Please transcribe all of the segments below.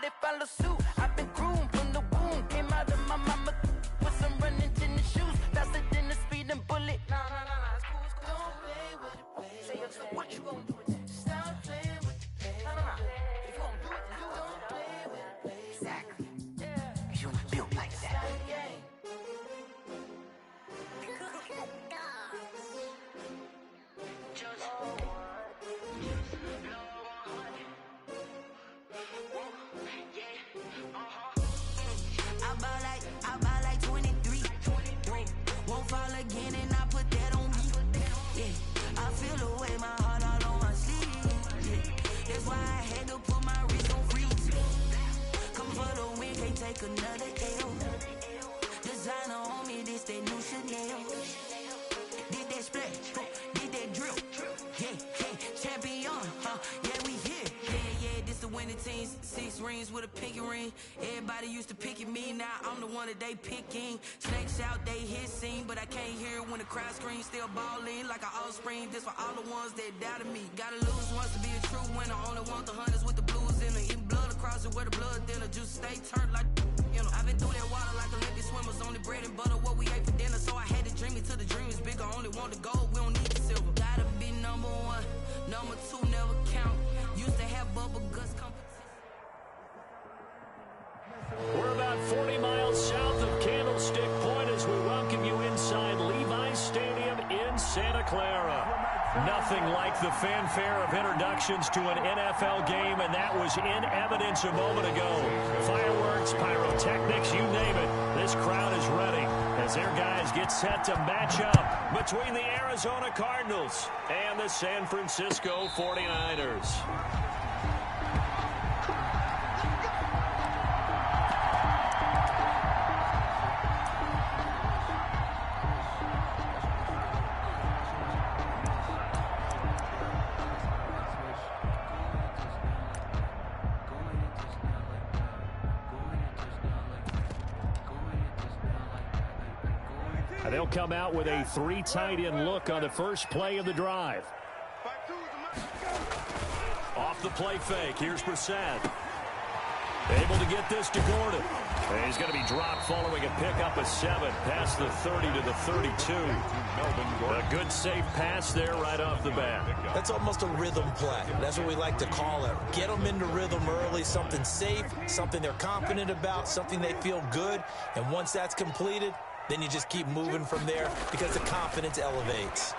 they follow suit. I've been groomed from the womb. Came out of my mama with some running tennis shoes. Faster than a speeding bullet. Nah, it's cool, it's cool. Don't play with it, play. Say what you gonna do with it? Stop playing with it, play. Nah. If you gonna do it, then you don't play with it, play. Exactly. Yeah. You built like that. I buy like 23. Won't fall again and I put that on me. Yeah, I feel the way, my heart all on my sleeve. Yeah, that's why I had to put my wrist on freeze. Come for the win, can't take another L. Designer on me, this that new Chanel. Did that splash, did that drill. Yeah, champion, yeah, we here. Yeah, this the winning team. 6 rings with a pinky ring. Everybody used to pick at me, now I'm the one that they picking. Snakes out, they hit scene, but I can't hear it when the crowd screams. Still balling like an offspring. This for all the ones that doubted me. Gotta lose once to be a true winner. Only want the hunters with the blues in it. Eating blood across it where the blood thinner. Just stay turned like, you know. I've been through that water like Olympic swimmers. Only bread and butter, what we ate for dinner. So I had to dream it till the dream is bigger. Only want the gold, we don't need the silver. Gotta be number 1, number 2 never count. Used to have bubble guts competition. We're about 40 miles south of Candlestick Point as we welcome you inside Levi's Stadium in Santa Clara. Nothing like the fanfare of introductions to an NFL game, and that was in evidence a moment ago. Fireworks, pyrotechnics, you name it. This crowd is ready as their guys get set to match up between the Arizona Cardinals and the San Francisco 49ers. They'll come out with a 3 tight end look on the first play of the drive. Off the play fake. Here's Brissett. Able to get this to Gordon. And he's going to be dropped following a pickup of 7 past the 30 to the 32. A good safe pass there right off the bat. That's almost a rhythm play. That's what we like to call it. Get them into rhythm early, something safe, something they're confident about, something they feel good. And once that's completed, then you just keep moving from there because the confidence elevates.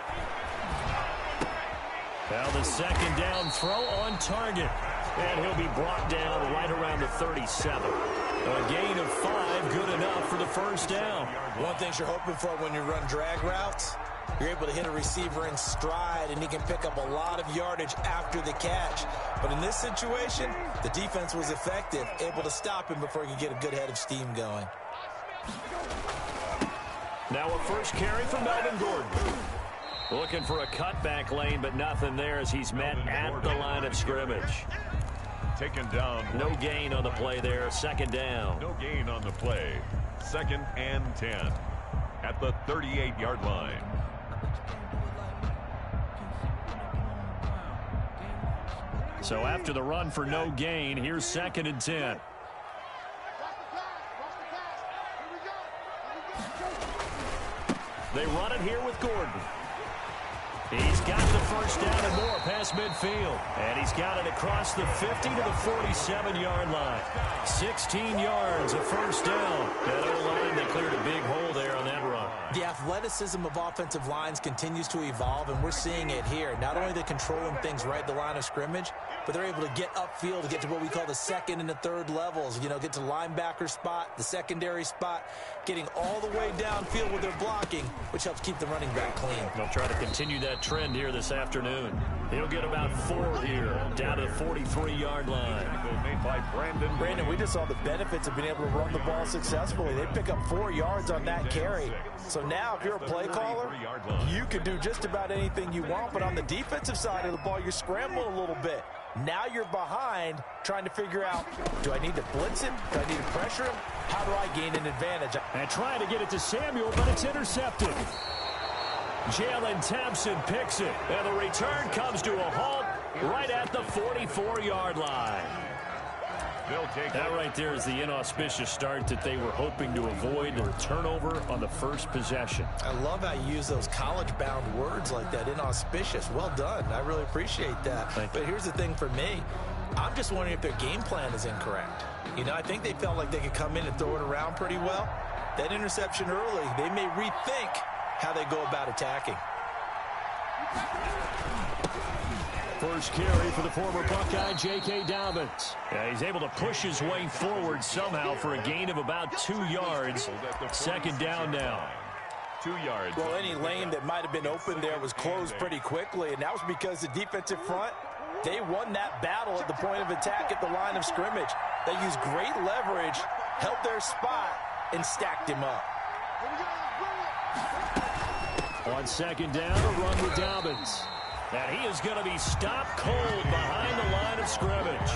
Now the second down throw on target. And he'll be brought down right around the 37. A gain of 5, good enough for the first down. One thing you're hoping for when you run drag routes, you're able to hit a receiver in stride, and he can pick up a lot of yardage after the catch. But in this situation, the defense was effective, able to stop him before he could get a good head of steam going. Now a first carry for Melvin Gordon. Looking for a cutback lane, but nothing there as he's met at the line of scrimmage. Taken down. No gain on the play there. Second down. No gain on the play. 2nd and 10 at the 38-yard line. So after the run for no gain, here's 2nd and 10. They run it here with Gordon. He's got the first down and more past midfield. And he's got it across the 50 to the 47-yard line. 16 yards, a first down. That O-line, they cleared a big hole there on that run. The athleticism of offensive lines continues to evolve, and we're seeing it here. Not only are they controlling things right at the line of scrimmage, but they're able to get upfield to get to what we call the 2nd and the 3rd levels. You know, get to the linebacker spot, the secondary spot, getting all the way downfield with their blocking, which helps keep the running back clean. They'll try to continue that trend here this afternoon. He'll get about 4 here, down to the 43-yard line. Made by Brandon, we just saw the benefits of being able to run the ball successfully. They pick up 4 yards on that carry. So now if you're a play caller, you can do just about anything you want, but on the defensive side of the ball, you're scrambling a little bit. Now you're behind, trying to figure out, do I need to blitz him? Do I need to pressure him? How do I gain an advantage? And trying to get it to Samuel, but it's intercepted. Jalen Thompson picks it, and the return comes to a halt right at the 44-yard line. That right there is the inauspicious start that they were hoping to avoid, a turnover on the first possession. I love how you use those college-bound words like that, inauspicious. Well done. I really appreciate that. But here's the thing for me. I'm just wondering if their game plan is incorrect. You know, I think they felt like they could come in and throw it around pretty well. That interception early, they may rethink how they go about attacking. First carry for the former Buckeye, J.K. Dobbins. Yeah, he's able to push his way forward somehow for a gain of about 2 yards. Second down now. 2 yards. Well, any lane that might have been open there was closed pretty quickly, and that was because the defensive front, they won that battle at the point of attack at the line of scrimmage. They used great leverage, held their spot, and stacked him up. On second down, a run with Dobbins. And he is going to be stopped cold behind the line of scrimmage.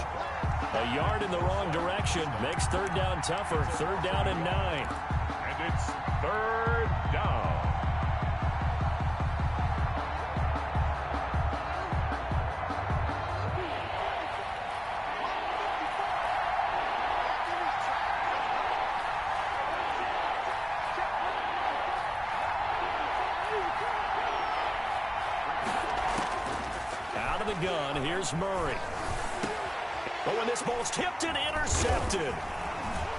A yard in the wrong direction makes third down tougher. Third down and 9. And it's third down. Out of the gun, here's Murray. But when this ball's tipped and intercepted.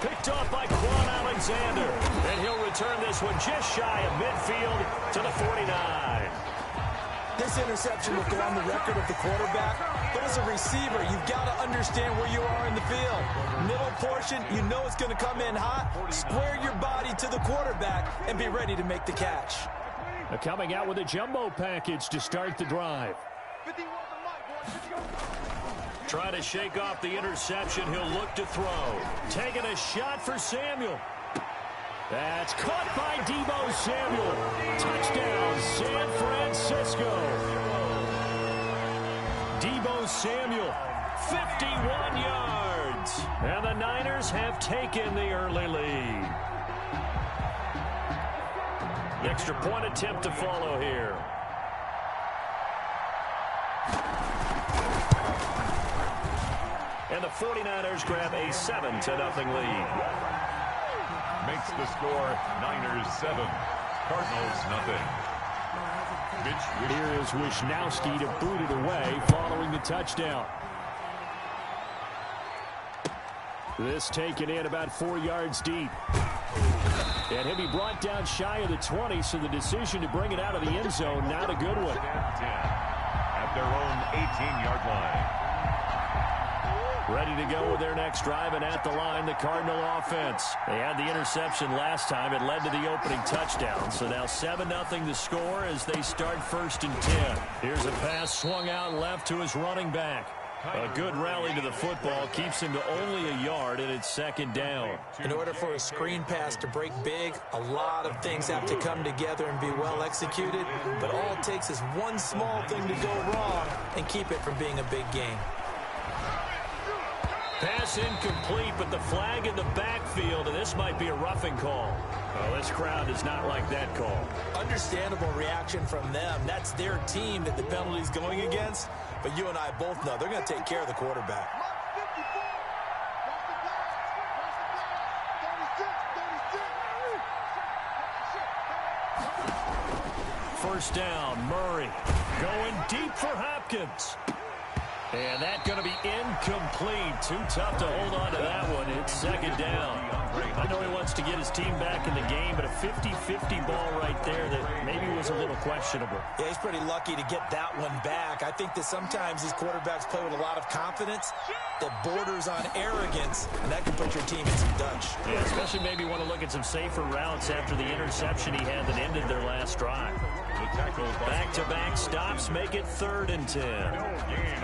Picked off by Quan Alexander. And he'll return this one just shy of midfield to the 49. This interception will go on the record of the quarterback, but as a receiver, you've got to understand where you are in the field. Middle portion, you know it's going to come in hot. Square your body to the quarterback and be ready to make the catch. Coming out with a jumbo package to start the drive. Trying to shake off the interception. He'll look to throw. Taking a shot for Samuel. That's caught by Deebo Samuel. Touchdown, San Francisco. Deebo Samuel, 51 yards. And the Niners have taken the early lead. The extra point attempt to follow here. And the 49ers grab a 7-0 lead. Makes the score Niners 7, Cardinals nothing. Here is Wisnowski to boot it away following the touchdown. This taken in about 4 yards deep. And he'll be brought down shy of the 20, so the decision to bring it out of the end zone, not a good one. At their own 18-yard line. Ready to go with their next drive, and at the line, the Cardinal offense. They had the interception last time. It led to the opening touchdown. So now 7-0 the score as they start 1st and 10. Here's a pass swung out left to his running back. A good rally to the football keeps him to only a yard, and it's 2nd down. In order for a screen pass to break big, a lot of things have to come together and be well executed. But all it takes is one small thing to go wrong and keep it from being a big game. Pass incomplete, but the flag in the backfield, and this might be a roughing call. Well, this crowd does not like that call. Understandable reaction from them. That's their team that the penalty's going against. But you and I both know they're going to take care of the quarterback. First down, Murray going deep for Hopkins. And that's going to be incomplete. Too tough to hold on to that one. It's 2nd down. I know he wants to get his team back in the game, but a 50-50 ball right there that maybe was a little questionable. Yeah, he's pretty lucky to get that one back. I think that sometimes these quarterbacks play with a lot of confidence that borders on arrogance, and that can put your team in some Dutch. Yeah, especially maybe want to look at some safer routes after the interception he had that ended their last drive. Back-to-back stops make it 3rd and 10.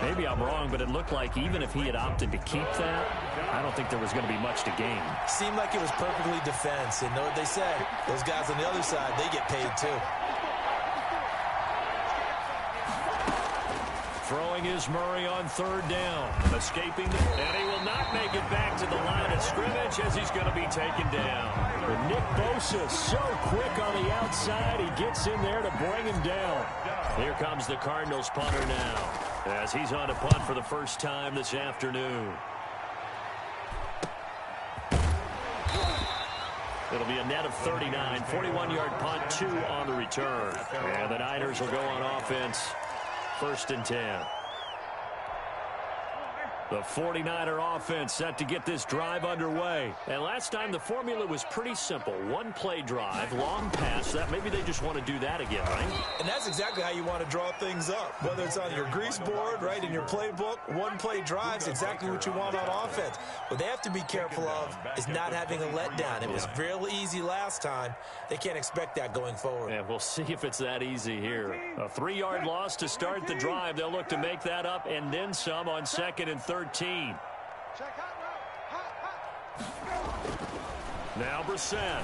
Maybe I'm wrong, but it looked like even if he had opted to keep that, I don't think there was going to be much to gain. Seemed like it was perfectly defense. And know what they say? Those guys on the other side, they get paid too. Throwing is Murray on 3rd down. Escaping, and he will not make it back to the line of scrimmage as he's going to be taken down. But Nick Bosa so quick on the outside, he gets in there to bring him down. Here comes the Cardinals punter now as he's on a punt for the first time this afternoon. It'll be a net of 39. 41-yard punt, 2 on the return. And the Niners will go on offense. 1st and 10. The 49er offense set to get this drive underway. And last time the formula was pretty simple. 1-play drive, long pass. That maybe they just want to do that again, right? And that's exactly how you want to draw things up. Whether it's on your grease board, right, in your playbook, 1-play drives, exactly what you want on offense. What they have to be careful of is not having a letdown. It was real easy last time. They can't expect that going forward. And we'll see if it's that easy here. A 3-yard loss to start the drive. They'll look to make that up and then some on 2nd and 13. Now Brissett.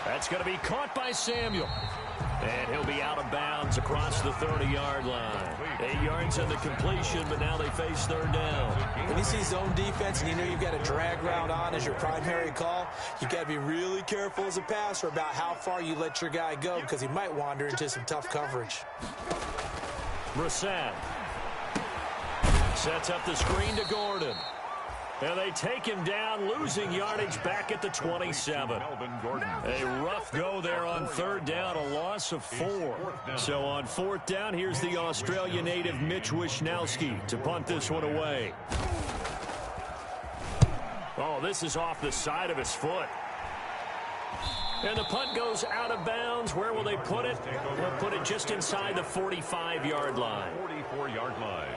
That's going to be caught by Samuel. And he'll be out of bounds across the 30-yard line. 8 yards on the completion, but now they face 3rd down. When you see zone defense and you know you've got a drag route on as your primary call, you've got to be really careful as a passer about how far you let your guy go because he might wander into some tough coverage. Brissett sets up the screen to Gordon. And they take him down, losing yardage back at the 27. A rough go there on 3rd down, a loss of 4. So on 4th down, here's the Australia native Mitch Wishnowsky to punt this one away. Oh, this is off the side of his foot. And the punt goes out of bounds. Where will they put it? They'll put it just inside the 45-yard line. 44-yard line.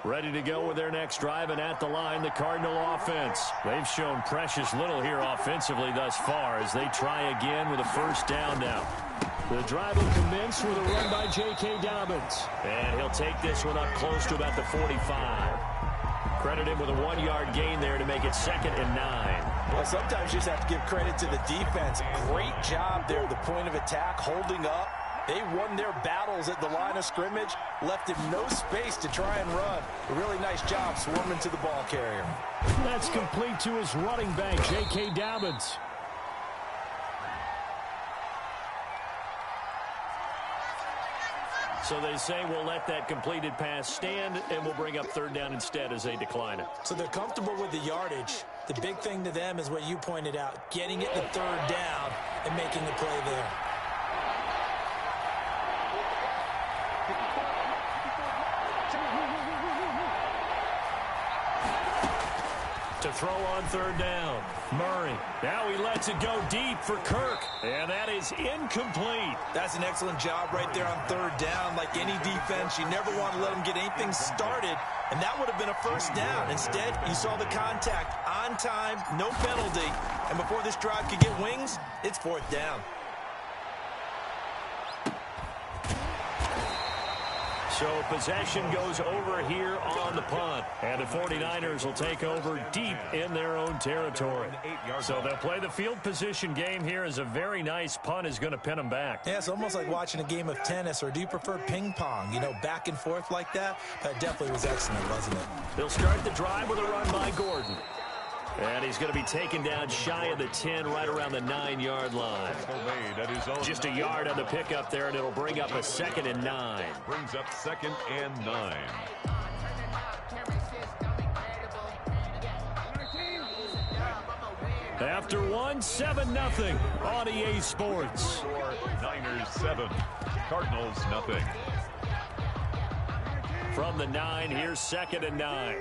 Ready to go with their next drive, and at the line, the Cardinal offense. They've shown precious little here offensively thus far as they try again with a 1st down now. The drive will commence with a run by J.K. Dobbins. And he'll take this one up close to about the 45. Credit him with a 1-yard gain there to make it 2nd and 9. Well, sometimes you just have to give credit to the defense. Great job there at the point of attack, holding up. They won their battles at the line of scrimmage, left him no space to try and run. A really nice job swarming to the ball carrier. That's complete to his running back, J.K. Dobbins. So they say we'll let that completed pass stand, and we'll bring up 3rd down instead as they decline it. So they're comfortable with the yardage. The big thing to them is what you pointed out, getting it to 3rd down and making the play there. To throw on 3rd down, Murray. Now he lets it go deep for Kirk, and that is incomplete. That's an excellent job right there on 3rd down. Like any defense, you never want to let them get anything started, and that would have been a 1st down. Instead, you saw the contact on time, no penalty, and before this drive could get wings, it's 4th down. So possession goes over here on the punt. And the 49ers will take over deep in their own territory. So they'll play the field position game here as a very nice punt is going to pin them back. Yeah, it's almost like watching a game of tennis, or do you prefer ping pong? You know, back and forth like that? That definitely was excellent, wasn't it? They'll start the drive with a run by Gordon. And he's going to be taken down shy of the 10, right around the 9-yard line. Just a yard on the pickup there, and it'll bring up a 2nd and 9. Brings up 2nd and 9. After 7-0 on EA Sports. Niners 7, Cardinals nothing. From the 9, here's 2nd and 9.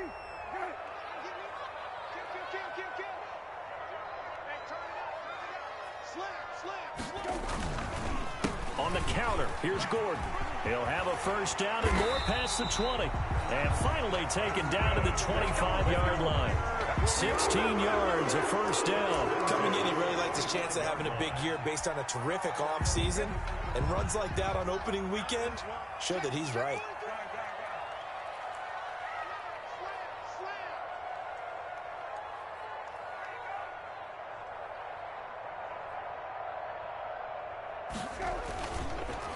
On the counter, here's Gordon. He'll have a 1st down and more past the 20. And finally taken down to the 25-yard line. 16 yards, a 1st down. Coming in, he really liked his chance of having a big year based on a terrific offseason. And runs like that on opening weekend show that he's right.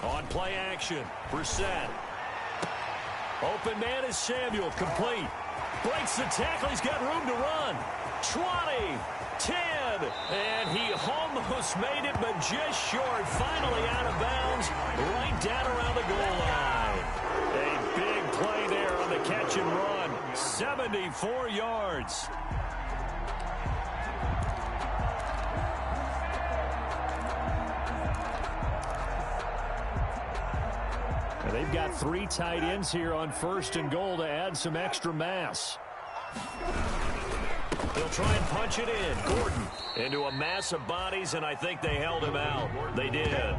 On play action, Brissett. Open man is Samuel, complete. Breaks the tackle, he's got room to run. 20, 10, and he almost made it, but just short. Finally out of bounds, right down around the goal line. A big play there on the catch and run. 74 yards. They've got 3 tight ends here on 1st and goal to add some extra mass. They'll try and punch it in. Gordon into a mass of bodies, and I think they held him out. They did.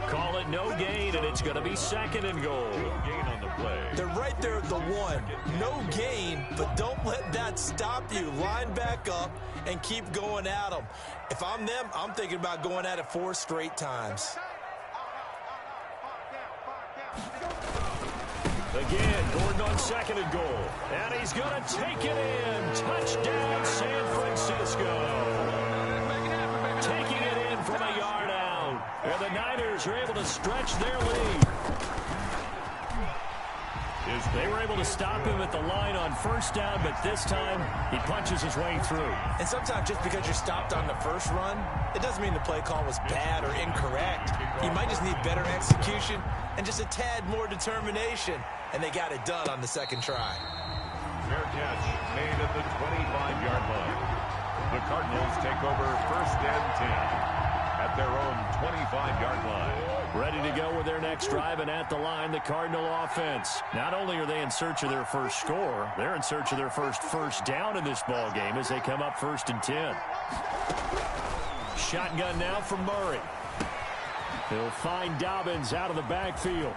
Call it no gain, and it's going to be 2nd and goal. Gain on the play. They're right there at the 1. No gain, but don't let that stop you. Line back up and keep going at them. If I'm them, I'm thinking about going at it 4 straight times. Again, Gordon on 2nd and goal. And he's going to take it in. Touchdown, San Francisco. Taking it in from a yard out. And the Niners are able to stretch their lead. They were able to stop him at the line on 1st down, but this time he punches his way through. And sometimes just because you're stopped on the first run, it doesn't mean the play call was bad or incorrect. You might just need better execution and just a tad more determination. And they got it done on the 2nd try. Fair catch made at the 25-yard line. The Cardinals take over 1st and 10 at their own 25-yard line. Ready to go with their next drive, and at the line, the Cardinal offense. Not only are they in search of their first score, they're in search of their first down in this ball game as they come up 1st and 10. Shotgun now from Murray. He'll find Dobbins out of the backfield.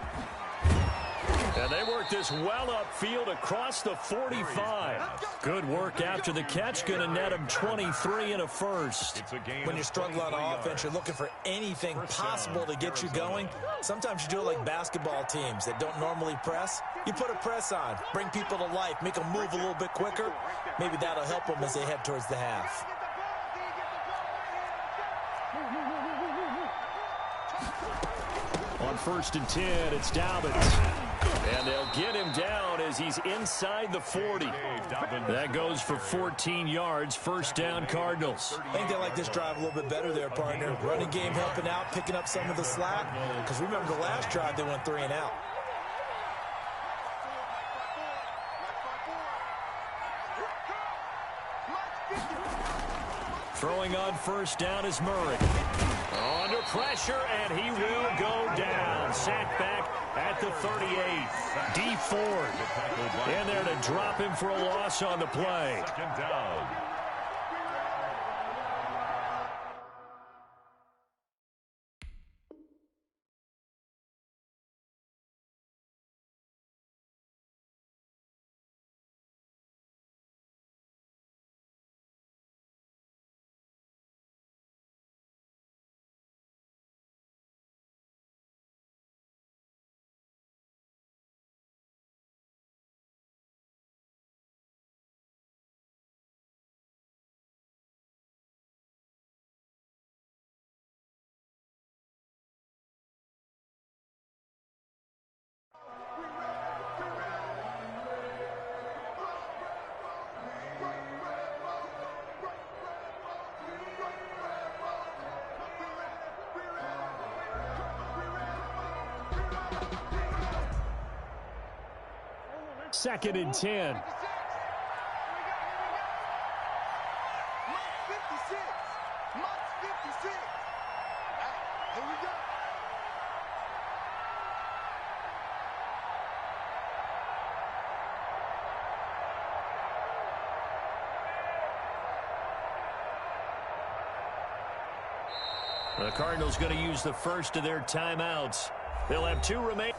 And they work this well upfield across the 45. Good work after the catch. Going to net him 23 and a first. When you're struggling on offense, you're looking for anything possible to get you going. Sometimes you do it like basketball teams that don't normally press. You put a press on, bring people to life, make them move a little bit quicker. Maybe that'll help them as they head towards the half. On 1st and 10, it's Dobbins. And they'll get him down as he's inside the 40. That goes for 14 yards. 1st down, Cardinals. I think they like this drive a little bit better there, partner. Running game helping out, picking up some of the slack. Because remember the last drive, they went 3 and out. Throwing on 1st down is Murray. Under pressure, and he will go down. Sacked back at the 38. D Ford in there to drop him for a loss on the play. 2nd down. Second and 10. Mark 56. Mark 56. Here we go. The Cardinals going to use the first of their timeouts. They'll have 2 remaining.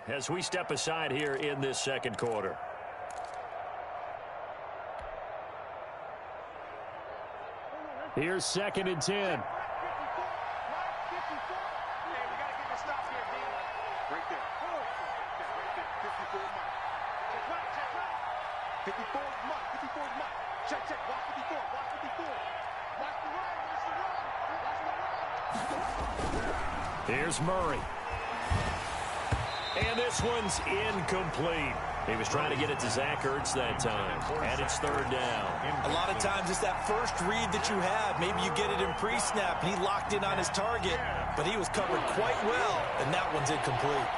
As we step aside here in this second quarter. Here's 2nd and 10. Here's Murray. And this one's incomplete. He was trying to get it to Zach Ertz that time. And it's 3rd down. A lot of times it's that first read that you have. Maybe you get it in pre-snap. He locked in on his target, but he was covered quite well, and that one's incomplete.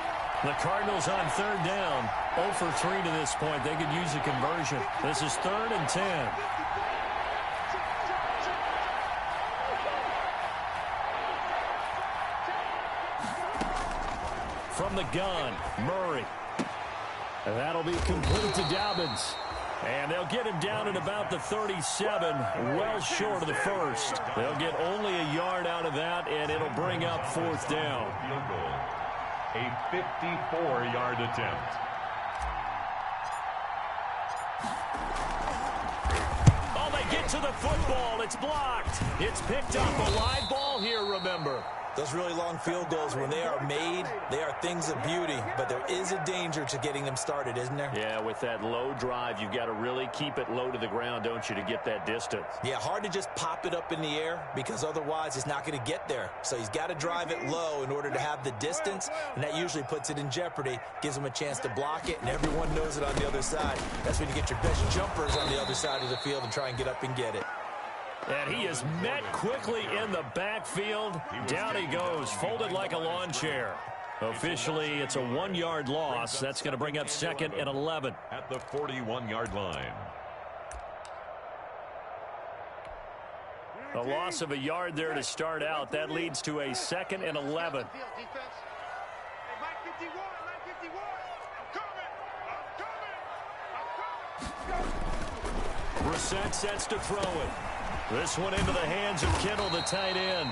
The Cardinals on 3rd down. 0 for 3 to this point. They could use a conversion. This is 3rd and 10. From the gun, Murray. And that'll be complete to Dobbins. And they'll get him down at about the 37, well short of the first. They'll get only a yard out of that, and it'll bring up 4th down. A 54-yard attempt. Oh, they get to the football. It's blocked. It's picked up. A live ball here, remember. Those really long field goals, when they are made, they are things of beauty, but there is a danger to getting them started, isn't there? Yeah, with that low drive, you've got to really keep it low to the ground, don't you, to get that distance. Yeah, hard to just pop it up in the air because otherwise it's not going to get there. So he's got to drive it low in order to have the distance, and that usually puts it in jeopardy, gives him a chance to block it, and everyone knows it on the other side. That's when you get your best jumpers on the other side of the field and try and get up and get it. And he is met quickly in the backfield. Down he goes, folded like a lawn chair. Officially, it's a 1-yard loss. That's going to bring up 2nd and 11. At the 41-yard line. A loss of a yard there to start out. That leads to a 2nd and 11. Brissett sets to throw it. This one into the hands of Kittle, the tight end.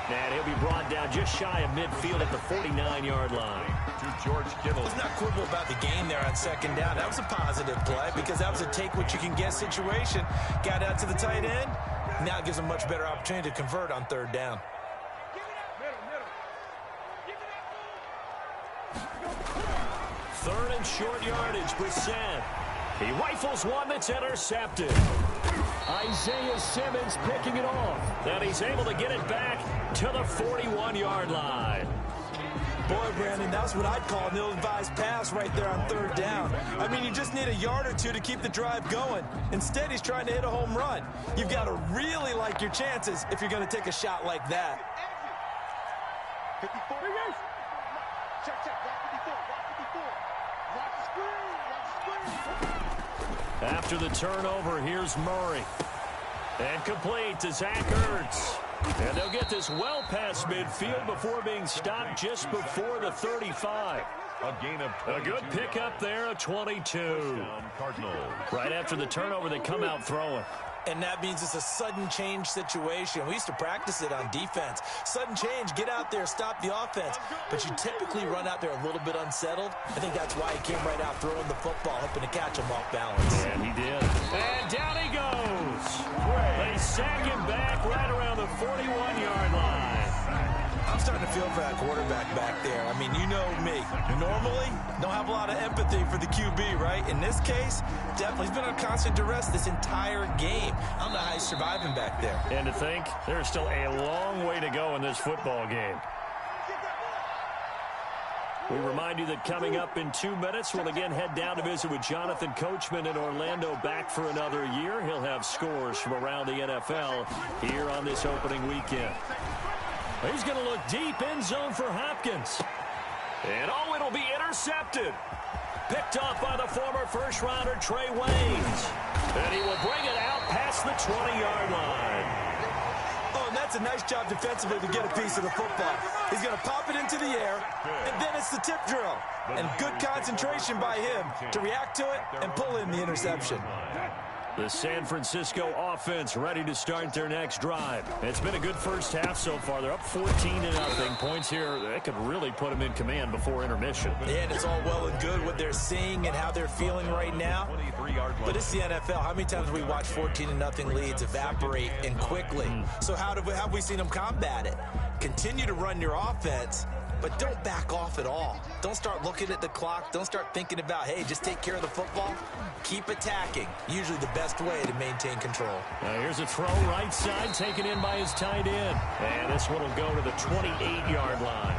And he'll be brought down just shy of midfield at the 49-yard line. To George Kittle. Let's not quibble about the gain there on 2nd down. That was a positive play because that was a take-what-you-can-get situation. Got out to the tight end. Now it gives him a much better opportunity to convert on 3rd down. Third and short yardage, Brissett. He rifles one that's intercepted. Isaiah Simmons picking it off. And he's able to get it back to the 41-yard line. Boy, Brandon, that's what I'd call an ill-advised pass right there on 3rd down. I mean, you just need a yard or two to keep the drive going. Instead, he's trying to hit a home run. You've got to really like your chances if you're going to take a shot like that. 54. Check. After the turnover, here's Murray. And complete to Zach Ertz. And they'll get this well past midfield before being stopped just before the 35. A gain of 22. A good pickup there, a 22. Cardinals. Right after the turnover, they come out throwing. And that means it's a sudden change situation. We used to practice it on defense. Sudden change, get out there, stop the offense. But you typically run out there a little bit unsettled. I think that's why he came right out throwing the football, hoping to catch him off balance. And he did. And down he goes. They sack him back right around the 41-yard line. I'm starting to feel for that quarterback back there. I mean, you know me. Normally, don't have a lot of empathy for the QB, right? In this case, definitely he's been on constant duress this entire game. I don't know how he's surviving back there. And to think, there's still a long way to go in this football game. We remind you that coming up in 2 minutes, we'll again head down to visit with Jonathan Coachman in Orlando, back for another year. He'll have scores from around the NFL here on this opening weekend. He's going to look deep in zone for Hopkins. And oh, it'll be intercepted. Picked off by the former first-rounder Trey Waynes. And he will bring it out past the 20-yard line. Oh, and that's a nice job defensively to get a piece of the football. He's going to pop it into the air, and then it's the tip drill. And good concentration by him to react to it and pull in the interception. The San Francisco offense ready to start their next drive. It's been a good first half so far. They're up 14-0. Points here, that could really put them in command before intermission. And it's all well and good what they're seeing and how they're feeling right now. But it's the NFL. How many times have we watched 14-0 leads evaporate and quickly? So how have we seen them combat it? Continue to run your offense, but don't back off at all. Don't start looking at the clock. Don't start thinking about, hey, just take care of the football. Keep attacking. Usually the best way to maintain control. Now here's a throw right side, taken in by his tight end. And this one will go to the 28-yard line.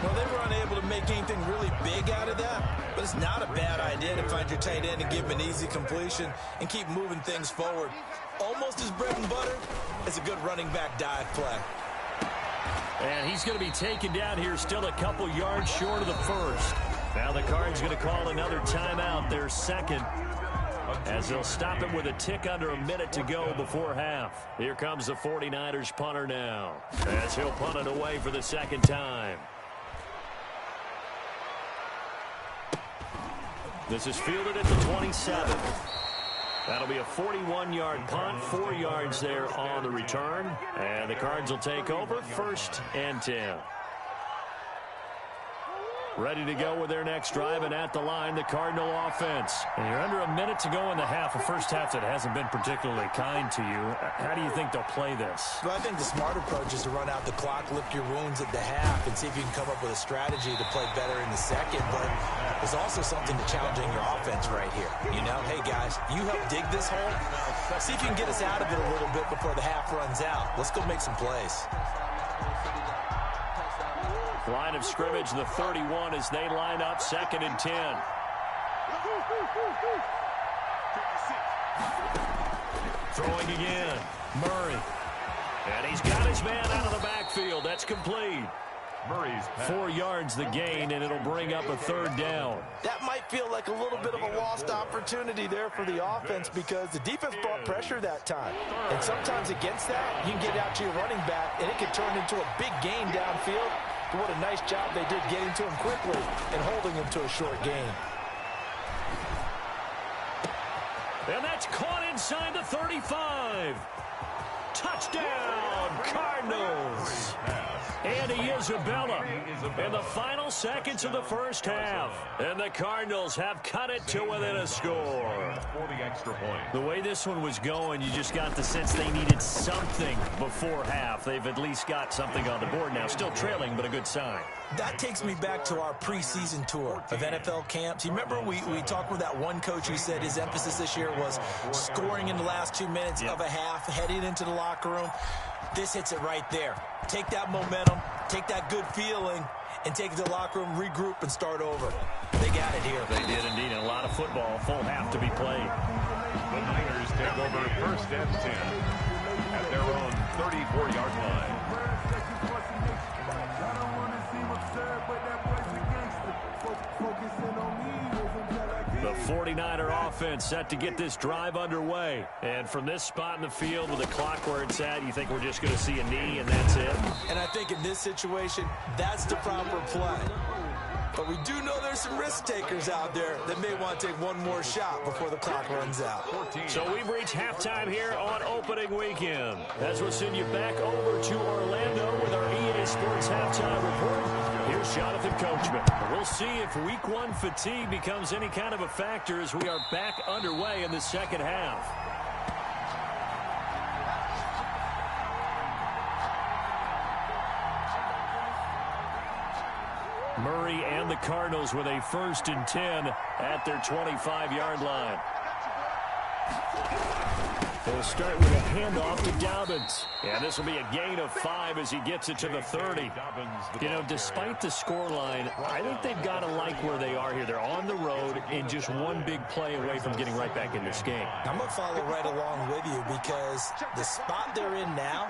Well, they were unable to make anything really big out of that, but it's not a bad idea to find your tight end and give him an easy completion and keep moving things forward. Almost as bread and butter as a good running back dive play. And he's going to be taken down here, still a couple yards short of the first. Now the Cards going to call another timeout, their second, as they'll stop it with a tick under a minute to go before half. Here comes the 49ers punter now, as he'll punt it away for the second time. This is fielded at the 27. That'll be a 41-yard punt, 4 yards there on the return. And the Cards will take over, 1st and 10. Ready to go with their next drive, and at the line, the Cardinal offense. And you're under a minute to go in the half, a first half that hasn't been particularly kind to you. How do you think they'll play this? Well, I think the smart approach is to run out the clock, lick your wounds at the half, and see if you can come up with a strategy to play better in the second. But there's also something to challenging your offense right here. You know, hey, guys, you help dig this hole. See if you can get us out of it a little bit before the half runs out. Let's go make some plays. Line of scrimmage, the 31, as they line up, 2nd and 10. Throwing again, Murray. And he's got his man out of the backfield. That's complete. Murray's pass. 4 yards the gain, and it'll bring up a 3rd down. That might feel like a little bit of a lost opportunity there for the offense because the defense brought pressure that time. And sometimes against that, you can get out to your running back, and it can turn into a big gain downfield. But what a nice job they did getting to him quickly and holding him to a short gain. And that's caught inside the 35. Touchdown, Cardinals. Andy Isabella in the final seconds of the first half. And the Cardinals have cut it to within a score. For the extra point. The way this one was going, you just got the sense they needed something before half. They've at least got something on the board now. Still trailing, but a good sign. That takes me back to our preseason tour of NFL camps. You remember we talked with that one coach who said his emphasis this year was scoring in the last 2 minutes of a half, heading into the locker room. This hits it right there. Take that momentum, take that good feeling, and take it to the locker room, regroup, and start over. They got it here. They did indeed. A lot of football, full half to be played. The Niners take over 1st and 10 at their own 34-yard line. The 49er offense set to get this drive underway. And from this spot in the field with the clock where it's at, you think we're just going to see a knee and that's it? And I think in this situation, that's the proper play. But we do know there's some risk takers out there that may want to take one more shot before the clock runs out. So we've reached halftime here on opening weekend. As we'll send you back over to Orlando with our EA Sports halftime report. Here's Jonathan Coachman. We'll see if week 1 fatigue becomes any kind of a factor as we are back underway in the second half. Murray and the Cardinals with a 1st and 10 at their 25-yard line. They'll start with a handoff to Dobbins. And this will be a gain of 5 as he gets it to the 30. You know, despite the scoreline, I think they've got to like where they are here. They're on the road and just one big play away from getting right back in this game. I'm going to follow right along with you because the spot they're in now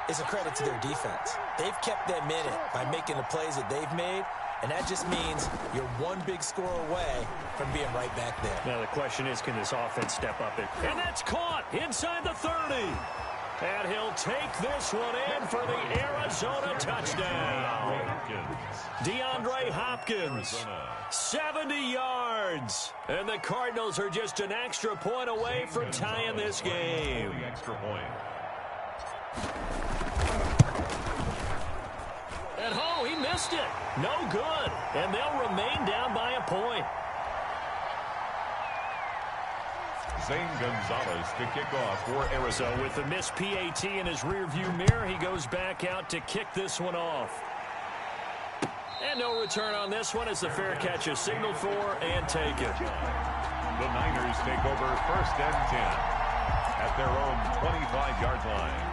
is a credit to their defense. They've kept them in it by making the plays that they've made, and that just means you're one big score away from being right back there. Now the question is, can this offense step up it? And that's caught inside the 30. And he'll take this one in for the Arizona touchdown. DeAndre Hopkins, 70 yards. And the Cardinals are just an extra point away from tying this game. Extra point. And oh, he missed it. No good. And they'll remain down by a point. Zane Gonzalez to kick off for Arizona. So with the missed PAT in his rearview mirror, he goes back out to kick this one off. And no return on this one as the fair catch is signaled for and taken. The Niners take over 1st and 10 at their own 25-yard line.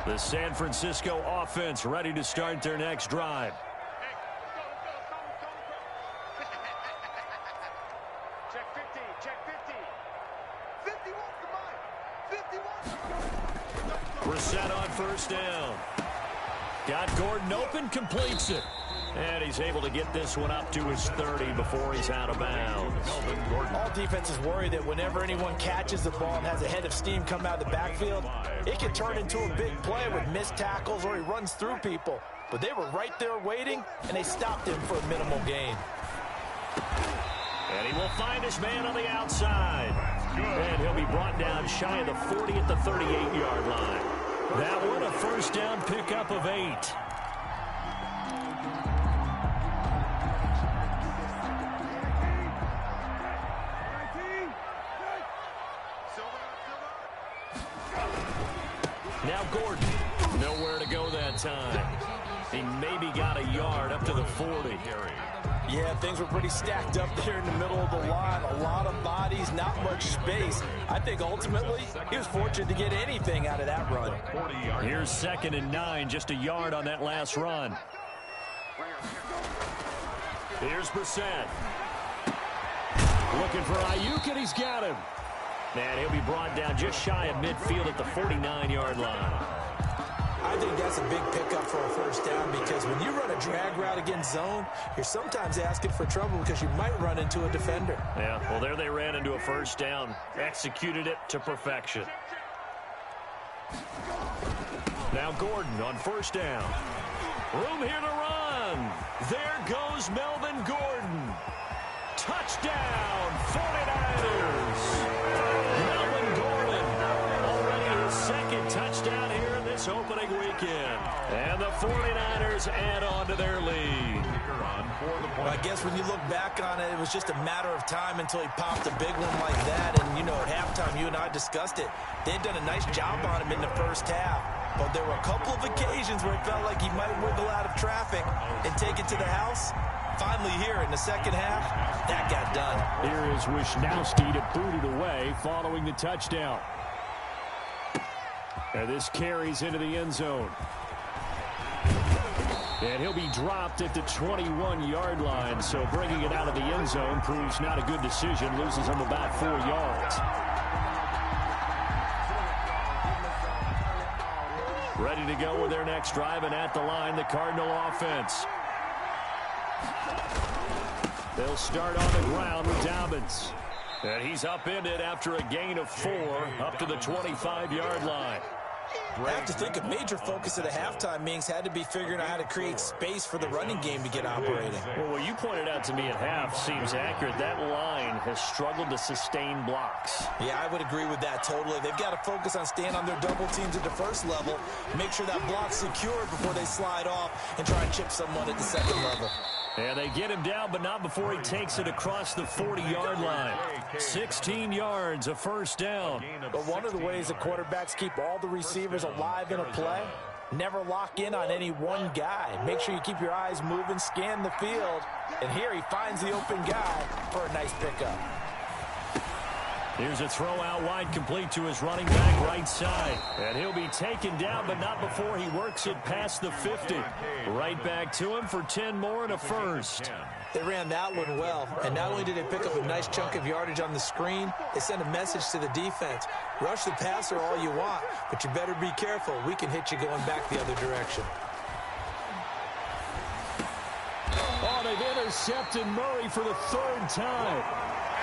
The San Francisco offense ready to start their next drive. Brissett on 1st down. Got Gordon open, completes it. And he's able to get this one up to his 30 before he's out of bounds. All defenses worry that whenever anyone catches the ball and has a head of steam come out of the backfield, it can turn into a big play with missed tackles or he runs through people. But they were right there waiting, and they stopped him for a minimal gain. And he will find his man on the outside. And he'll be brought down shy of the 40 at the 38-yard line. That one a 1st down pickup of 8. Now Gordon, nowhere to go that time. He maybe got a yard up to the 40. Yeah, things were pretty stacked up there in the middle of the line. A lot of bodies, not much space. I think ultimately he was fortunate to get anything out of that run. Here's 2nd and 9, just a yard on that last run. Here's Brissett. Looking for Ayuk, and he's got him. And he'll be brought down just shy of midfield at the 49-yard line. I think that's a big pickup for a 1st down because when you run a drag route against zone, you're sometimes asking for trouble because you might run into a defender. Yeah, well, there they ran into a 1st down. Executed it to perfection. Now Gordon on 1st down. Room here to run. There goes Melvin Gordon. Touchdown, 49ers. Melvin Gordon, already his 2nd touchdown here in this opening weekend. And the 49ers add on to their lead. Well, I guess when you look back on it, it was just a matter of time until he popped a big one like that. And, you know, at halftime, you and I discussed it. They'd done a nice job on him in the 1st half. But there were a couple of occasions where it felt like he might wiggle out of traffic and take it to the house. Finally here in the 2nd half, that got done. Here is Wisnowski to boot it away following the touchdown. And this carries into the end zone. And he'll be dropped at the 21-yard line, so bringing it out of the end zone proves not a good decision. Loses him about 4 yards. Ready to go with their next drive, and at the line, the Cardinal offense. They'll start on the ground with Dobbins. And he's upended after a gain of 4 up to the 25-yard line. I have to think a major focus at the halftime meetings had to be figuring out how to create space for the running game to get operating. Well, what you pointed out to me at half seems accurate. That line has struggled to sustain blocks. Yeah, I would agree with that totally. They've got to focus on staying on their double teams at the 1st level, make sure that block's secure before they slide off and try and chip someone at the 2nd level. And they get him down, but not before he takes it across the 40-yard line. 16 yards, a 1st down. But one of the ways the quarterbacks keep all the receivers alive in a play, never lock in on any one guy. Make sure you keep your eyes moving, scan the field. And here he finds the open guy for a nice pickup. Here's a throw out wide, complete to his running back right side. And he'll be taken down, but not before he works it past the 50. Right back to him for 10 more and a 1st. They ran that one well, and not only did they pick up a nice chunk of yardage on the screen, they sent a message to the defense. Rush the passer all you want, but you better be careful. We can hit you going back the other direction. Oh, they've intercepted Murray for the 3rd time.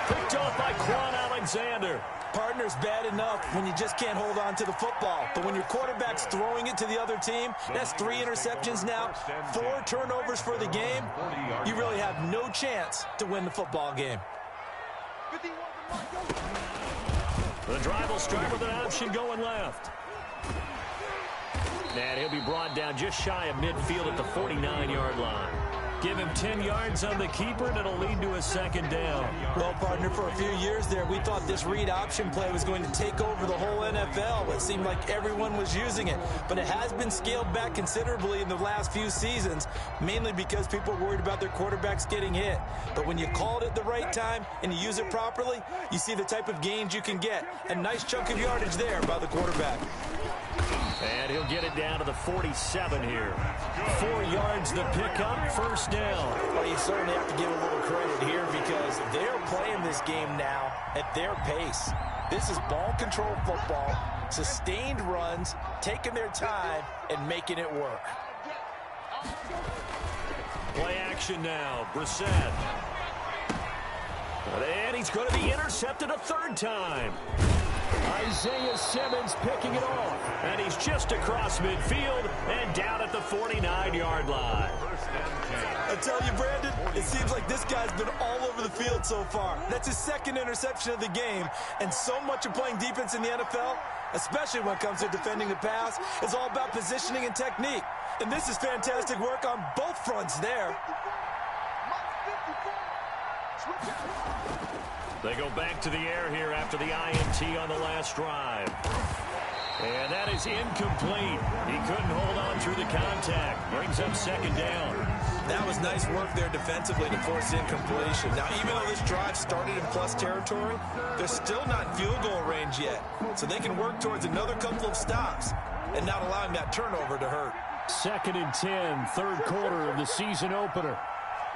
Picked off by Quan Alexander. Partner's bad enough when you just can't hold on to the football. But when your quarterback's throwing it to the other team, that's 3 interceptions now, 4 turnovers for the game. You really have no chance to win the football game. The drive will start with an option going left. And he'll be brought down just shy of midfield at the 49-yard line. Give him 10 yards on the keeper, and it'll lead to a second down. Well, partner, for a few years there, we thought this read option play was going to take over the whole NFL. It seemed like everyone was using it. But it has been scaled back considerably in the last few seasons, mainly because people are worried about their quarterbacks getting hit. But when you call it at the right time and you use it properly, you see the type of gains you can get. A nice chunk of yardage there by the quarterback. And he'll get it down to the 47 here. 4 yards the pickup, first down. Well, you certainly have to give a little credit here because they're playing this game now at their pace. This is ball control football, sustained runs, taking their time, and making it work. Play action now, Brissett. And he's going to be intercepted a 3rd time. Isaiah Simmons picking it off. And he's just across midfield and down at the 49-yard line. I tell you, Brandon, it seems like this guy's been all over the field so far. That's his 2nd interception of the game. And so much of playing defense in the NFL, especially when it comes to defending the pass, is all about positioning and technique. And this is fantastic work on both fronts there. They go back to the air here after the INT on the last drive. And that is incomplete. He couldn't hold on through the contact. Brings up 2nd down. That was nice work there defensively to force incompletion. Now, even though this drive started in plus territory, they're still not in field goal range yet. So they can work towards another couple of stops and not allowing that turnover to hurt. 2nd and 10, 3rd quarter of the season opener.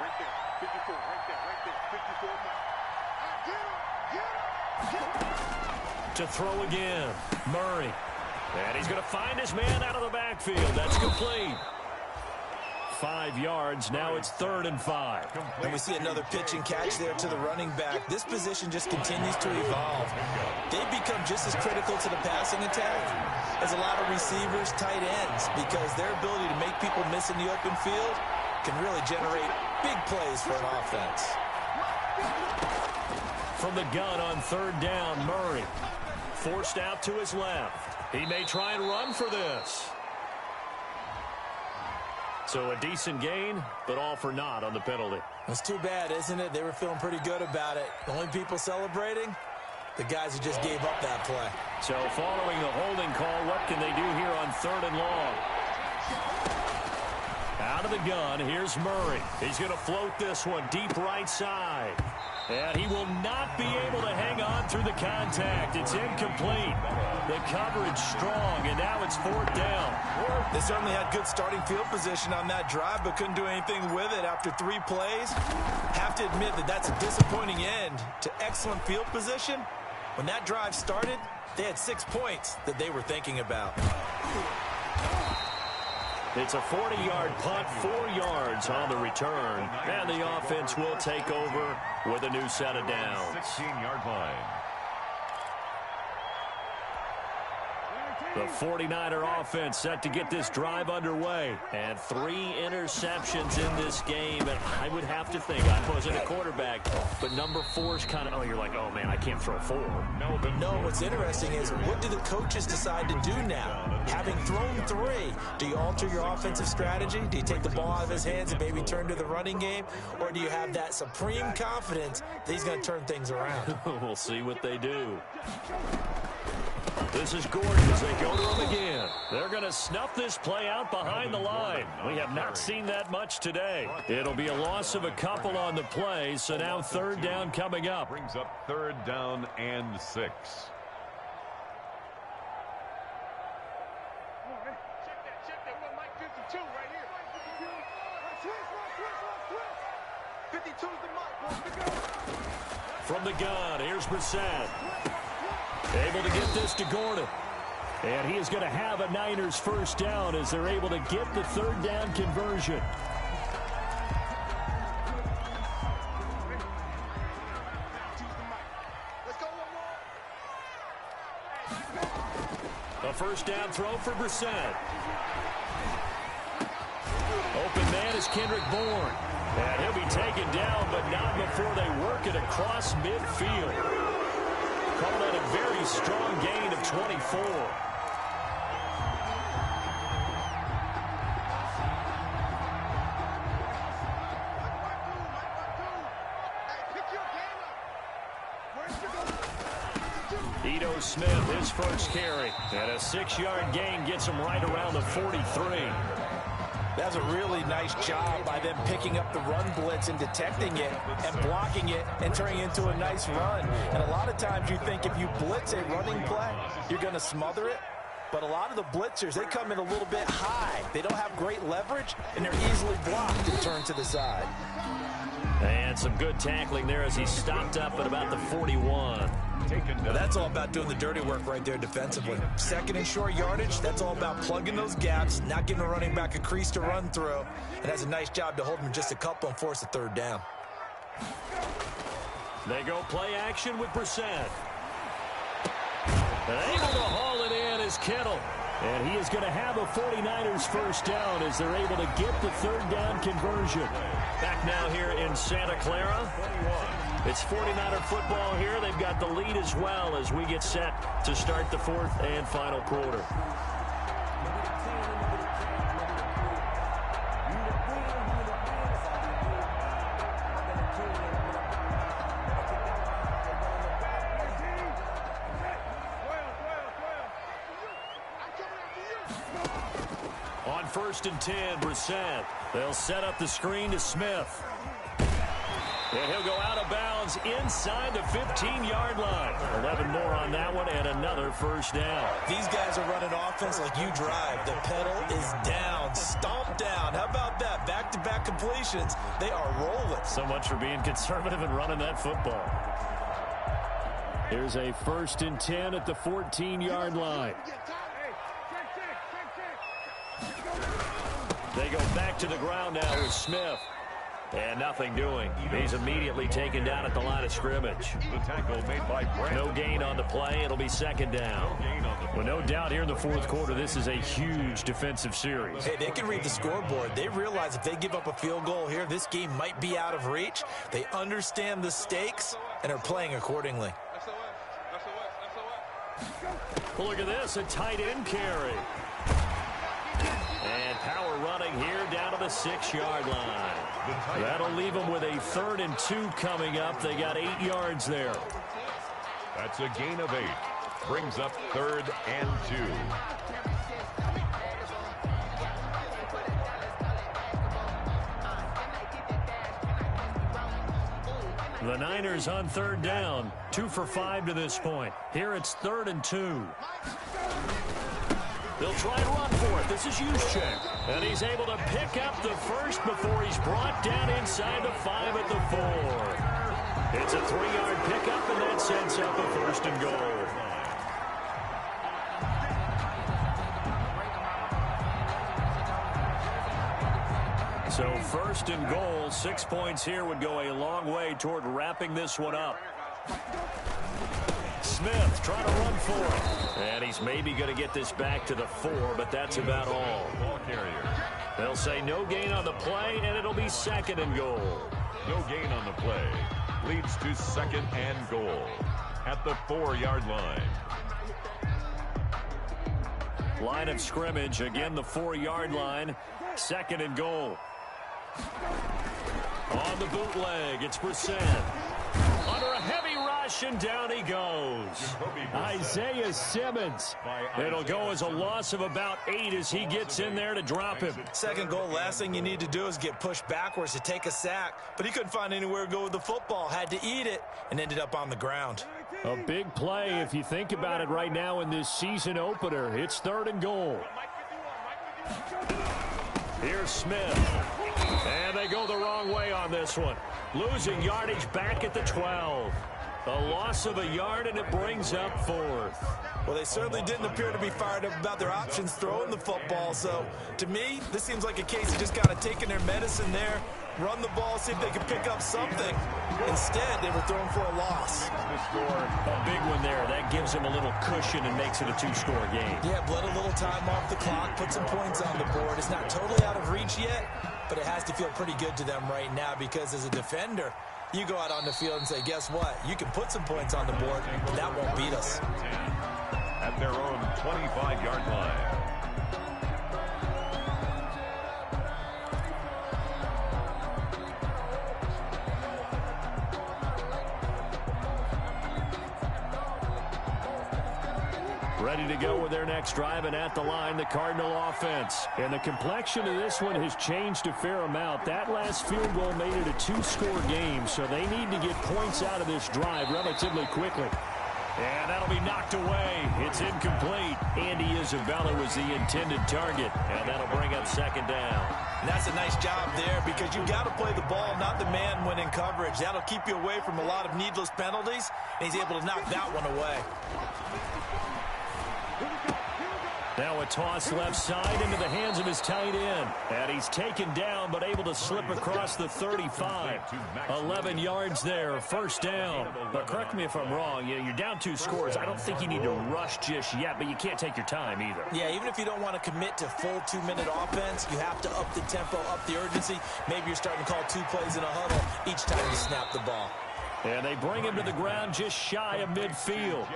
Right there, 54, right there, 54. To throw again, Murray. And he's going to find his man out of the backfield. That's complete. 5 yards. Now it's 3rd and 5. And we see another pitch and catch there to the running back. This position just continues to evolve. They've become just as critical to the passing attack as a lot of receivers, tight ends, because their ability to make people miss in the open field can really generate big plays for an offense. From the gun on 3rd down, Murray. Forced out to his left. He may try and run for this. So a decent gain, but all for naught on the penalty. It's too bad, isn't it? They were feeling pretty good about it. The only people celebrating, the guys who just gave up that play. So following the holding call, what can they do here on 3rd and long? Out of the gun, here's Murray. He's going to float this one deep right side. And he will not be able to hang on through the contact. It's incomplete. The coverage strong, and now it's 4th down. They certainly had good starting field position on that drive, but couldn't do anything with it after 3 plays. Have to admit that that's a disappointing end to excellent field position. When that drive started, they had 6 points that they were thinking about. It's a 40-yard punt, 4 yards on the return. And the offense will take over with a new set of downs. 16-yard line. The 49er offense set to get this drive underway. And 3 interceptions in this game. And I would have to think, I wasn't a quarterback, but number 4's kind of, oh, you're like, oh, man, I can't throw 4. No, what's interesting is what do the coaches decide to do now? Having thrown 3, do you alter your offensive strategy? Do you take the ball out of his hands and maybe turn to the running game? Or do you have that supreme confidence that he's going to turn things around? We'll see what they do. This is Gordon as they go to him again. They're going to snuff this play out behind the line. We have not seen that much today. It'll be a loss of a couple on the play, so now 3rd down coming up. Brings up 3rd down and 6. Check that. We're Mike 52 right here. 52's the mark. From the gun, here's Brissett. Able to get this to Gordon. And he is going to have a Niners 1st down as they're able to get the 3rd down conversion. first down throw for Brissett. Open man is Kendrick Bourne. And he'll be taken down, but not before they work it across midfield. Call that a very strong gain of 24. Ito Smith, his first carry. And a 6-yard gain gets him right around the 43. That's a really nice job by them picking up the run blitz and detecting it and blocking it and turning it into a nice run. And a lot of times you think if you blitz a running play, you're going to smother it. But a lot of the blitzers, they come in a little bit high. They don't have great leverage, and they're easily blocked and turned to the side. And some good tackling there as he stopped up at about the 41. Well, that's all about doing the dirty work right there defensively. Second and short yardage, that's all about plugging those gaps, not giving a running back a crease to run through. And has a nice job to hold him just a couple and force a third down. They go play action with Brissett. And able to haul it in is Kittle. And he is going to have a 49ers first down as they're able to get the third down conversion. Back now here in Santa Clara. It's 49er football here. They've got the lead as well as we get set to start the fourth and final quarter. On 1st and 10, Brissett. They'll set up the screen to Smith. And he'll go out of bounds inside the 15-yard line. 11 more on that one and another first down. These guys are running offense like you drive. The pedal is down, stomped down. How about that? Back-to-back completions. They are rolling. So much for being conservative and running that football. Here's a 1st and 10 at the 14-yard line. They go back to the ground now with Smith. And nothing doing. He's immediately taken down at the line of scrimmage. The tackle made by Brandon. No gain on the play. It'll be 2nd down. Well, no doubt here in the fourth quarter, this is a huge defensive series. Hey, they can read the scoreboard. They realize if they give up a field goal here, this game might be out of reach. They understand the stakes and are playing accordingly. Well, look at this, a tight end carry. And power running here down to the 6-yard line. That'll leave them with a 3rd and 2 coming up. They got 8 yards there. That's a gain of 8. Brings up 3rd and 2. The Niners on 3rd down. 2 for 5 to this point. Here it's 3rd and 2. They'll try and run for it. This is Juszczyk. And he's able to pick up the first before he's brought down inside the 5 at the 4. It's a 3-yard pickup, and that sets up a 1st and goal. So 1st and goal, 6 points here would go a long way toward wrapping this one up. Smith trying to run for it. And he's maybe going to get this back to the 4, but that's about all. Ball carrier. They'll say no gain on the play, and it'll be 2nd and goal. No gain on the play. Leads to 2nd and goal at the 4-yard line. Line of scrimmage, again the 4-yard line. 2nd and goal. On the bootleg, it's Brissett. Under a heavy rush, and down he goes. Isaiah Simmons. It'll go as a loss of about 8 as he gets in there to drop him. 2nd goal, last thing you need to do is get pushed backwards to take a sack. But he couldn't find anywhere to go with the football. Had to eat it and ended up on the ground. A big play if you think about it right now in this season opener. It's 3rd and goal. Here's Smith. And they go the wrong way on this one. Losing yardage back at the 12. A loss of a yard, and it brings up 4th. Well, they certainly didn't appear to be fired up about their options throwing the football. So, to me, this seems like a case of just kind of taking their medicine there, run the ball, see if they could pick up something. Instead, they were throwing for a loss. A big one there. That gives them a little cushion and makes it a 2-score game. Yeah, let a little time off the clock, put some points on the board. It's not totally out of reach yet, but it has to feel pretty good to them right now because as a defender, you go out on the field and say, guess what? You can put some points on the board, but that won't beat us. At their own 25-yard line. Ready to go with their next drive, and at the line, the Cardinal offense. And the complexion of this one has changed a fair amount. That last field goal made it a 2-score game, so they need to get points out of this drive relatively quickly. And that'll be knocked away. It's incomplete. Andy Isabella was the intended target, and that'll bring up second down. And that's a nice job there because you got to play the ball, not the man when in coverage. That'll keep you away from a lot of needless penalties, and he's able to knock that one away. Now a toss left side into the hands of his tight end. And he's taken down but able to slip across the 35. 11 yards there, first down. But correct me if I'm wrong, you're down 2 scores. I don't think you need to rush just yet, but you can't take your time either. Yeah, even if you don't want to commit to full 2-minute offense, you have to up the tempo, up the urgency. Maybe you're starting to call 2 plays in a huddle each time you snap the ball. And they bring him to the ground just shy of midfield.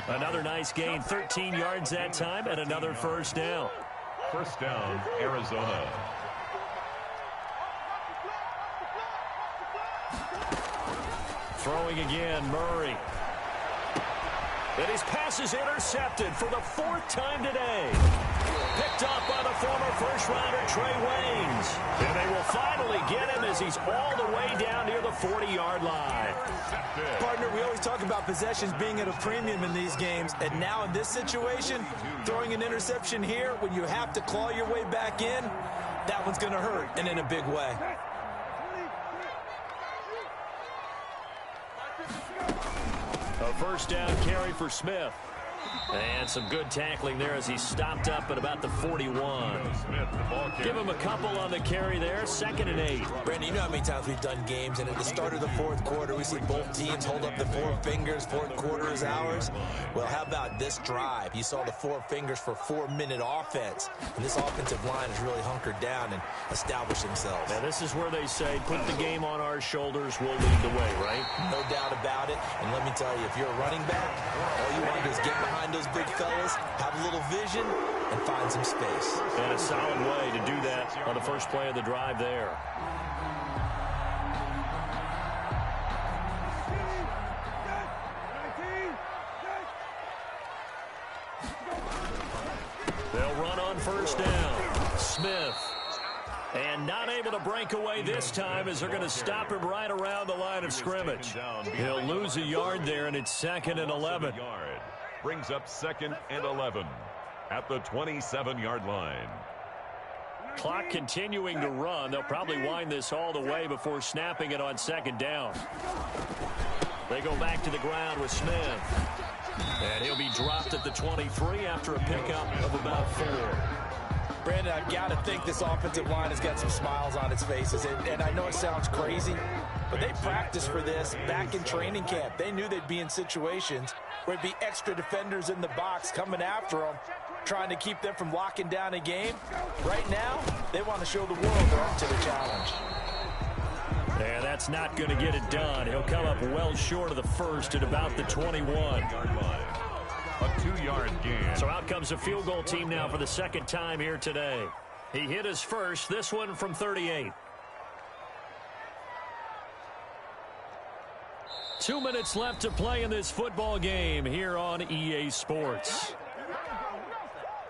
Another nice gain, 13 yards that time, and another first down. First down, Arizona. Throwing again, Murray. And his pass is intercepted for the 4th time today. Picked up by the former first-rounder Trey Waynes. And they will finally get him as he's all the way down near the 40-yard line. Partner, we always talk about possessions being at a premium in these games, and now in this situation, throwing an interception here when you have to claw your way back in, that one's going to hurt, and in a big way. A first down carry for Smith. And some good tackling there as he stopped up at about the 41. Give him a couple on the carry there, 2nd and 8. Brandon, you know how many times we've done games, and at the start of the 4th quarter, we see both teams hold up the 4 fingers, 4th quarter is ours. Well, how about this drive? You saw the 4 fingers for 4-minute offense, and this offensive line has really hunkered down and established themselves. Now, this is where they say, put the game on our shoulders, we'll lead the way, right? No doubt about it, and let me tell you, if you're a running back, all you want to do is get behind those big fellas, have a little vision, and find some space. And a solid way to do that on the first play of the drive there. They'll run on first down. Smith. And not able to break away this time as they're going to stop him right around the line of scrimmage. He'll lose a yard there, and it's 2nd and 11. Brings up 2nd and 11 at the 27-yard line. Clock continuing to run. They'll probably wind this all the way before snapping it on 2nd down. They go back to the ground with Smith. And he'll be dropped at the 23 after a pickup of about 4. Brandon, I've got to think this offensive line has got some smiles on its faces. And I know it sounds crazy, but they practiced for this back in training camp. They knew they'd be in situations where it'd be extra defenders in the box coming after them, trying to keep them from locking down a game. Right now, they want to show the world they're up to the challenge. And that's not going to get it done. He'll come up well short of the first at about the 21. A 2-yard gain. So out comes a field goal team now for the 2nd time here today. He hit his first, this one from 38. 2 minutes left to play in this football game here on EA Sports.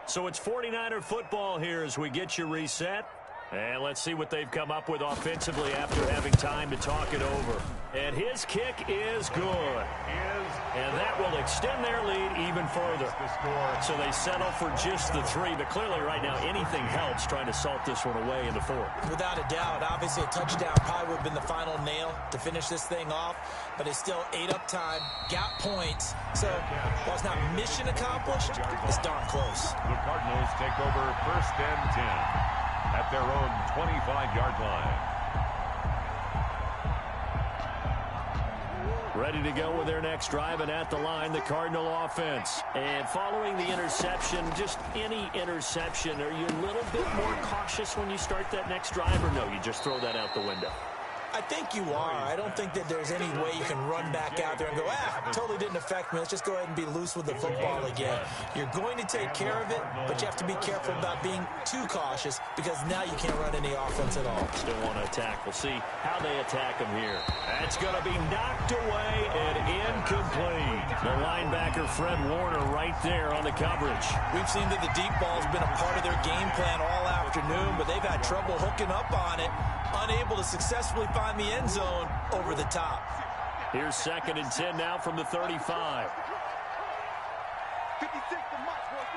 So it's 49er football here as we get you reset. And let's see what they've come up with offensively after having time to talk it over. And his kick is good. And that will extend their lead even further. So they settle for just the 3. But clearly right now anything helps trying to salt this one away in the 4th. Without a doubt, obviously a touchdown probably would have been the final nail to finish this thing off. But it's still 8 up time, got points. So while it's not mission accomplished, it's darn close. The Cardinals take over 1st and 10 at their own 25-yard line. Ready to go with their next drive, and at the line, the Cardinal offense. And following the interception, just any interception, are you a little bit more cautious when you start that next drive, or no, you just throw that out the window? I think you are. I don't think that there's any way you can run back out there and go, totally didn't affect me. Let's just go ahead and be loose with the football again. You're going to take care of it, but you have to be careful about being too cautious because now you can't run any offense at all. Still want to attack. We'll see how they attack him here. That's going to be knocked away and incomplete. The linebacker, Fred Warner, right there on the coverage. We've seen that the deep ball's been a part of their game plan all afternoon, but they've had trouble hooking up on it, unable to successfully find the end zone over the top. Here's 2nd and 10 now from the 35. 56 to Mike, boys.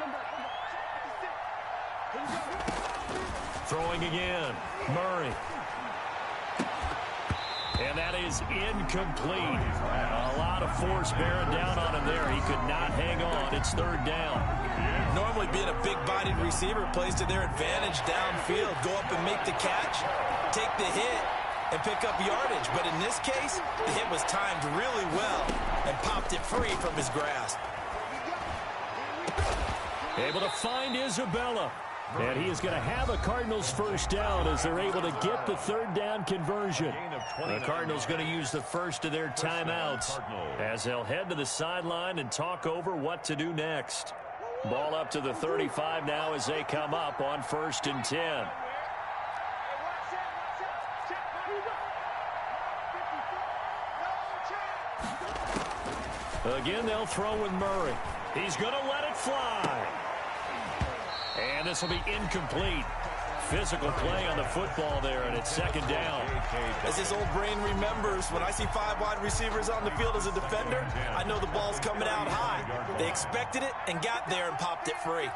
56. Throwing again. Murray. And that is incomplete. A lot of force bearing down on him there. He could not hang on. It's 3rd down. Normally being a big-bodied receiver plays to their advantage downfield. Go up and make the catch, take the hit, and pick up yardage. But in this case, the hit was timed really well and popped it free from his grasp. Able to find Isabella. And he is going to have a Cardinals first down as they're able to get the 3rd down conversion. The Cardinals going to use the first of their timeouts as they'll head to the sideline and talk over what to do next. Ball up to the 35 now as they come up on 1st and 10. Again, they'll throw with Murray. He's going to let it fly. And this will be incomplete. Physical play on the football there, and it's 2nd down. As his old brain remembers, when I see 5 wide receivers on the field as a defender, I know the ball's coming out high. They expected it and got there and popped it free.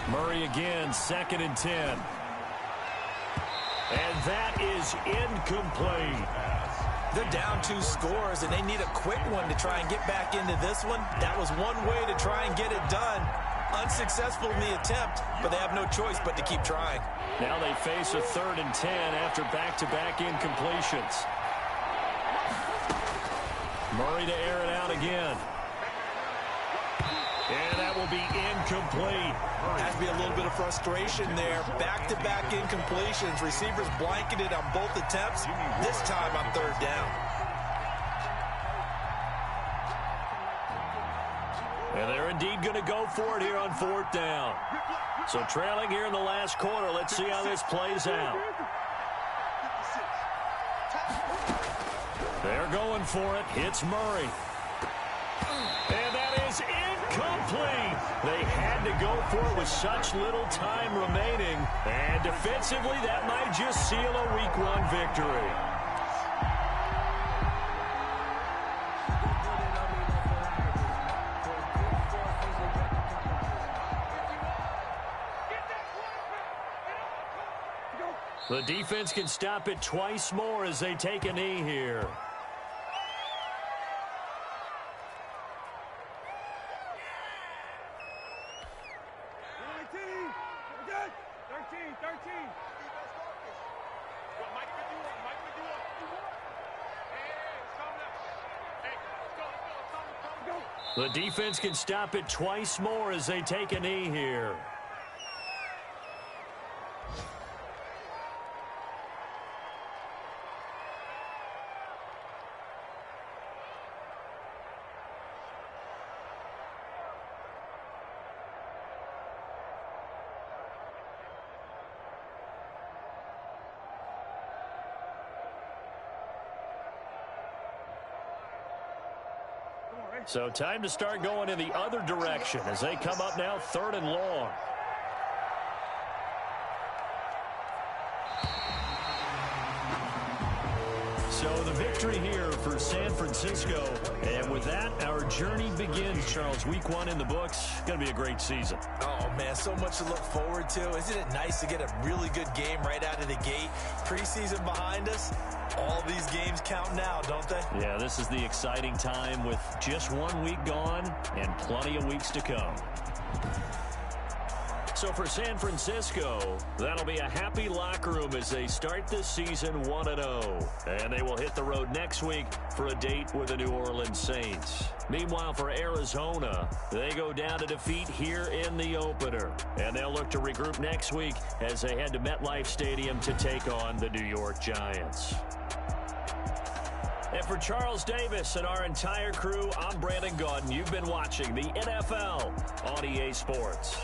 Murray again, 2nd and 10. And that is incomplete. They're down 2 scores, and they need a quick one to try and get back into this one. That was one way to try and get it done. Unsuccessful in the attempt, but they have no choice but to keep trying. Now they face a 3rd and 10 after back-to-back incompletions. Murray to air it out again. And that will be incomplete. Has to be a little bit of frustration there. Back-to-back incompletions. Receivers blanketed on both attempts. This time on 3rd down. And they're indeed going to go for it here on 4th down. So trailing here in the last quarter. Let's see how this plays out. They're going for it. It's Murray. And that is incomplete. They had to go for it with such little time remaining. And defensively, that might just seal a Week 1 victory. The defense can stop it twice more as they take a knee here. The defense can stop it twice more as they take a knee here. So time to start going in the other direction as they come up now 3rd and long. So the victory here for San Francisco. And with that, our journey begins, Charles. Week 1 in the books. Going to be a great season. Oh, man, so much to look forward to. Isn't it nice to get a really good game right out of the gate? Preseason behind us. All these games count now, don't they? Yeah, this is the exciting time with just 1 week gone and plenty of weeks to come. So for San Francisco, that'll be a happy locker room as they start this season 1-0. And they will hit the road next week for a date with the New Orleans Saints. Meanwhile, for Arizona, they go down to defeat here in the opener. And they'll look to regroup next week as they head to MetLife Stadium to take on the New York Giants. And for Charles Davis and our entire crew, I'm Brandon Gaudin. You've been watching the NFL on EA Sports.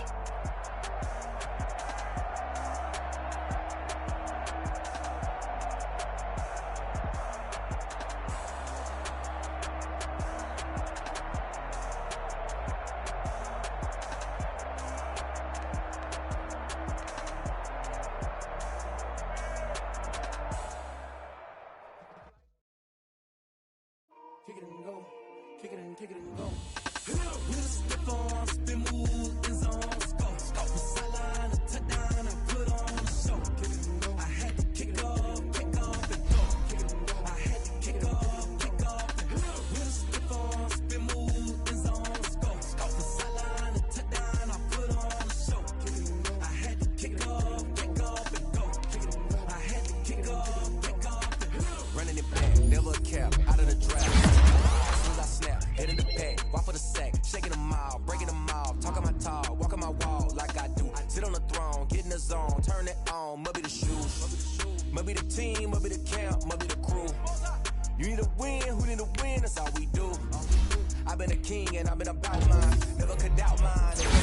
Kick it and go. Kick it and kick it and go. With a stiff on, spin move, in zone, go. From sideline to touchdown, I put on the show. Kick it and go. I had to kick off and go. Kick it and go. I had to kick off and go. With a stiff on, spin move, in zone, go. From sideline to touchdown, I put on the show. Kick it and go. I had to kick off and go. Kick it and go. I had to kick off and go. Running it back, never a cap, out of the draft. Head in the back, walk for the sack, shaking them out, breaking them out, talking my talk, walking my wall like I do. Sit on the throne, get in the zone, turn it on, must be the shoes, must be the team, must be the camp, must be the crew. You need to win, who need to win, that's all we do. I've been a king and I've been about mine, never could doubt mine.